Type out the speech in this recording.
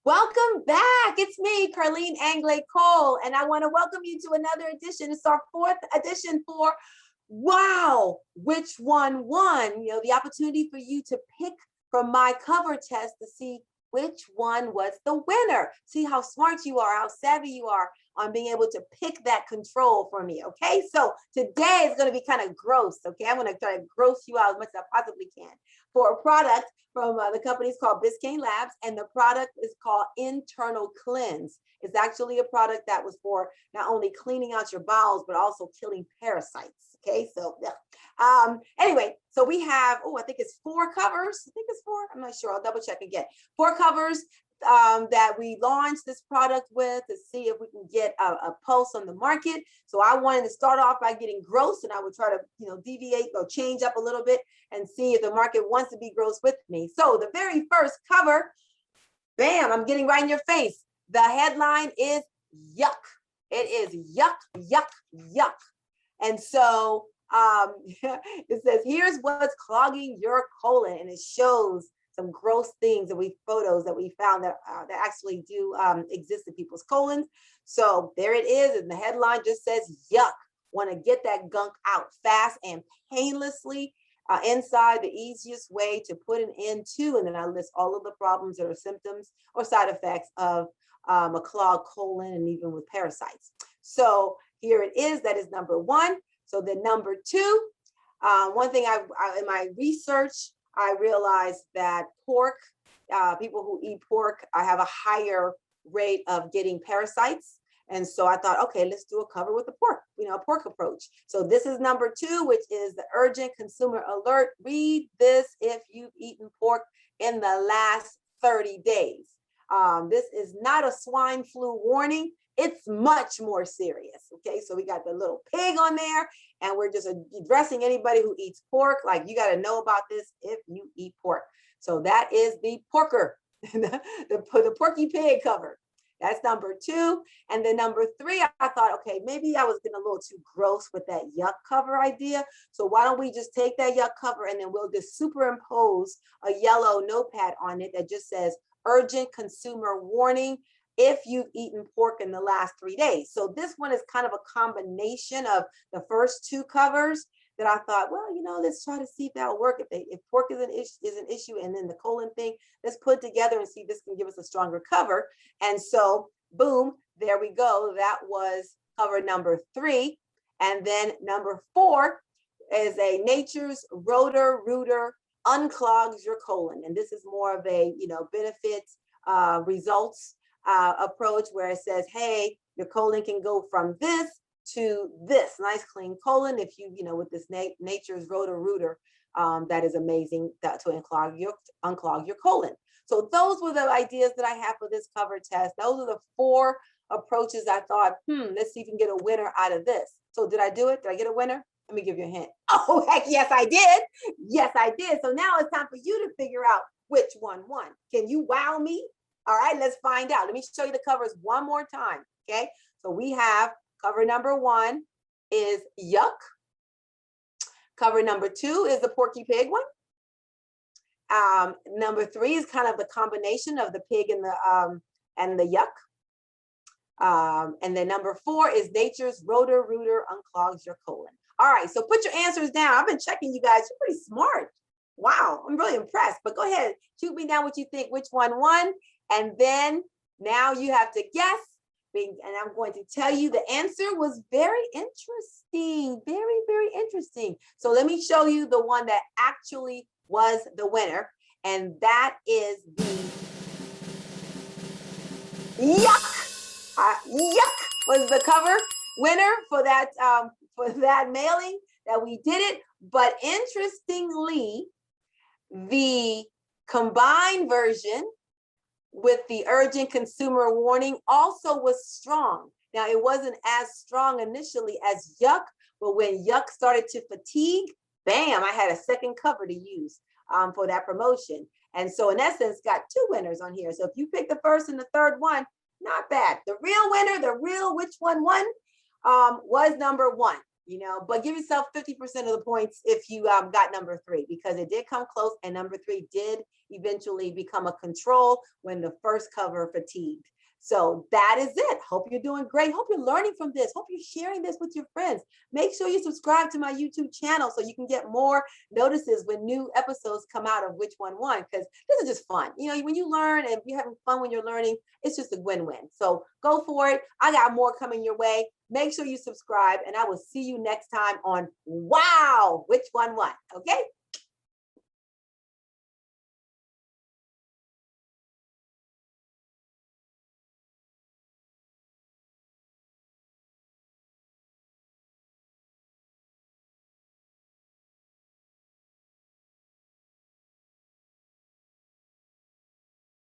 Welcome back. It's me, Carline Anglade-Cole, and I want to welcome you to another edition. It's our fourth edition for Wow, Which One Won? You know, the opportunity for you to pick from my cover test to see which one was the winner. See how smart you are, how savvy you are on being able to pick that control for me, okay? So today is going to be kind of gross, okay? I'm going to try to gross you out as much as I possibly can for a product from the company is called Biscayne Labs, and the product is called Internal Cleanse. It's actually a product that was for not only cleaning out your bowels, but also killing parasites, okay? So anyway, so we have, I think it's 4 covers. I think it's 4. I'm not sure. I'll double check again. 4 covers that we launched this product with to see if we can get a pulse on the market. So I wanted to start off by getting gross, and I would try to, deviate or change up a little bit and see if the market wants to be gross with me. So the very first cover, bam, I'm getting right in your face. The headline is yuck. It is yuck, yuck, yuck. And so it says, here's what's clogging your colon, and it shows some gross things that photos that we found that actually do exist in people's colons. So there it is, and the headline just says yuck. Want to get that gunk out fast and painlessly inside. The easiest way to put an end to, and then I list all of the problems that are symptoms or side effects of a clogged colon, and even with parasites. So here it is. That is number 1. So then number 2, one thing in my research, I realized that pork, people who eat pork, I have a higher rate of getting parasites. And so I thought, okay, let's do a cover with the pork, a pork approach. So this is number 2, which is the urgent consumer alert. Read this if you've eaten pork in the last 30 days. This is not a swine flu warning. It's much more serious. Okay, so we got the little pig on there, and we're just addressing anybody who eats pork. Like, you got to know about this if you eat pork. So that is the porker, the Porky pig cover. That's number 2. And then number 3, I thought, okay, maybe I was getting a little too gross with that yuck cover idea. So why don't we just take that yuck cover, and then we'll just superimpose a yellow notepad on it that just says urgent consumer warning if you've eaten pork in the last 3 days. So this one is kind of a combination of the first 2 covers that I thought, well, let's try to see if that'll work. If pork is an issue, and then the colon thing, let's put it together and see if this can give us a stronger cover. And so, boom, there we go. That was cover number 3. And then number 4 is a Nature's Rotor unclogs your colon. And this is more of a, benefits, results approach, where it says, hey, your colon can go from this to this nice clean colon if you with this Nature's Rotor that is amazing to unclog your colon. So those were the ideas that I have for this cover test. Those are the 4 approaches I thought, let's see if we can get a winner out of this. So did I do it? Did I get a winner? Let me give you a hint. Oh, heck yes, I did. Yes, I did. So now it's time for you to figure out which one won. Can you wow me? All right, let's find out. Let me show you the covers one more time, okay? So we have cover number 1 is yuck. Cover number 2 is the Porky pig one. Number 3 is kind of the combination of the pig and the yuck. And then number 4 is Nature's Rotor unclogs your colon. All right, so put your answers down. I've been checking you guys. You're pretty smart. Wow, I'm really impressed. But go ahead, shoot me down what you think, which one won. And then now you have to guess. And I'm going to tell you the answer was very interesting. Very, very interesting. So let me show you the one that actually was the winner. And that is the yuck. Yuck was the cover winner for that mailing that we did it. But interestingly, the combined version with the urgent consumer warning also was strong. Now, it wasn't as strong initially as yuck, but when yuck started to fatigue, bam, I had a second cover to use for that promotion. And so in essence, got 2 winners on here. So if you pick the first and the third one, not bad. The real winner, the real which one won, was number 1. but give yourself 50% of the points if you got number 3, because it did come close, and number 3 did eventually become a control when the first cover fatigued. So that is it. Hope you're doing great. Hope you're learning from this. Hope you're sharing this with your friends. Make sure you subscribe to my YouTube channel so you can get more notices when new episodes come out of Which One Won, because this is just fun. When you learn and you're having fun when you're learning, it's just a win-win. So go for it. I got more coming your way. Make sure you subscribe, and I will see you next time on Wow, Which One Won. Okay?